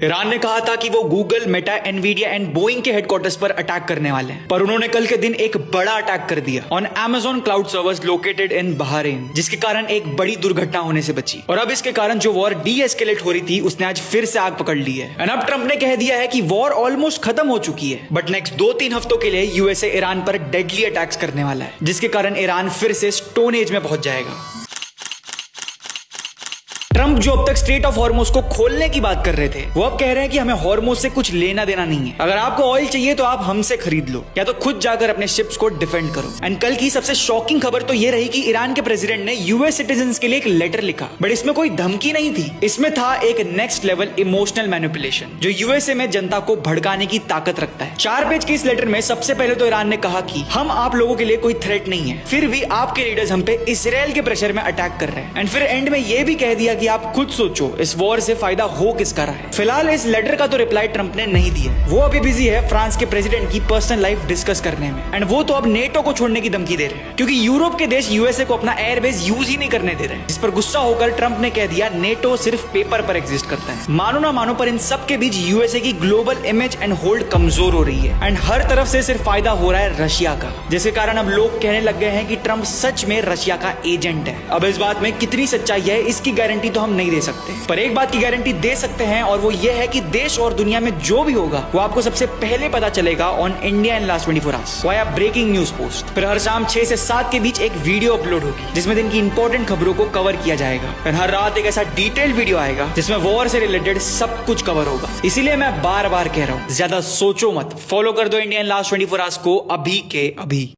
Iran ने कहा था कि वो Google, Meta, Nvidia and Boeing के हेडक्वार्टर्स पर अटैक करने वाले हैं, पर उन्होंने कल के दिन एक बड़ा अटैक कर दिया on Amazon cloud servers located in Bahrain, जिसके कारण एक बड़ी दुर्घटना होने से बची। और अब इसके कारण जो वॉर डी-एस्केलेट हो रही थी उसने आज फिर से आग पकड़ ली है। एंड अब ट्रंप ने कह दिया है कि वॉर ऑलमोस्ट खत्म हो चुकी है, बट नेक्स्ट 2-3 हफ्तों के लिए यूएसए ईरान पर डेडली अटैक्स करने वाला है, जिसके कारण ईरान फिर से स्टोन एज में पहुंच जाएगा। ट्रंप जो अब तक स्ट्रेट ऑफ हॉर्मोज को खोलने की बात कर रहे थे, वो अब कह रहे हैं कि हमें हॉर्मोज से कुछ लेना देना नहीं है। अगर आपको ऑयल चाहिए तो आप हमसे खरीद लो, या तो खुद जाकर अपने शिप्स को डिफेंड करो। एंड कल की सबसे शॉकिंग खबर तो ये रही कि ईरान के प्रेसिडेंट ने यूएस सिटीजन्स के लिए एक लेटर लिखा, बट इसमें कोई धमकी नहीं थी। इसमें था एक नेक्स्ट लेवल इमोशनल मैनिपुलेशन जो यूएसए में जनता को भड़काने की ताकत रखता है। 4 पेज के इस लेटर में सबसे पहले तो ईरान ने कहा कि हम आप लोगों के लिए कोई थ्रेट नहीं है, फिर भी आपके लीडर्स हम पे इसराइल के प्रेशर में अटैक कर रहे हैं। एंड फिर एंड में ये भी कह दिया कि आप खुद सोचो इस वॉर से फायदा हो किसका रहा है। फिलहाल इस लेटर का तो रिप्लाई ट्रंप ने नहीं दिया, वो अभी बिजी है फ्रांस के प्रेसिडेंट की पर्सनल लाइफ डिस्कस करने में। एंड वो तो अब नेटो को छोड़ने की धमकी दे रहे हैं, क्योंकि यूरोप के देश यूएसए को अपना एयरबेस यूज ही नहीं करने दे रहे हैं। इस पर गुस्सा होकर ट्रंप ने कह दिया नेटो सिर्फ पेपर पर एग्जिस्ट करता है। मानो ना मानो, पर इन सब के बीच यूएसए की ग्लोबल इमेज एंड होल्ड कमजोर हो रही है, एंड हर तरफ से सिर्फ फायदा हो रहा है रशिया का, जिसके कारण अब लोग कहने लग गए हैं कि ट्रंप सच में रशिया का एजेंट है। अब इस बात में कितनी सच्चाई है इसकी गारंटी तो हम नहीं दे सकते, पर एक बात की गारंटी दे सकते हैं, और वो ये है कि देश और दुनिया में जो भी होगा वो आपको सबसे पहले पता चलेगा on India in last 24 hours via breaking news post. फिर हर शाम 6 से 7 के बीच एक वीडियो अपलोड होगी जिसमें दिन की इंपॉर्टेंट खबरों को कवर किया जाएगा। फिर हर रात एक ऐसा डिटेल्ड वीडियो आएगा जिसमें वॉर से रिलेटेड सब कुछ कवर होगा। इसीलिए मैं बार बार कह रहा हूं, ज्यादा सोचो मत, फॉलो कर दो इंडिया इन लास्ट 24 आवर्स को अभी के अभी।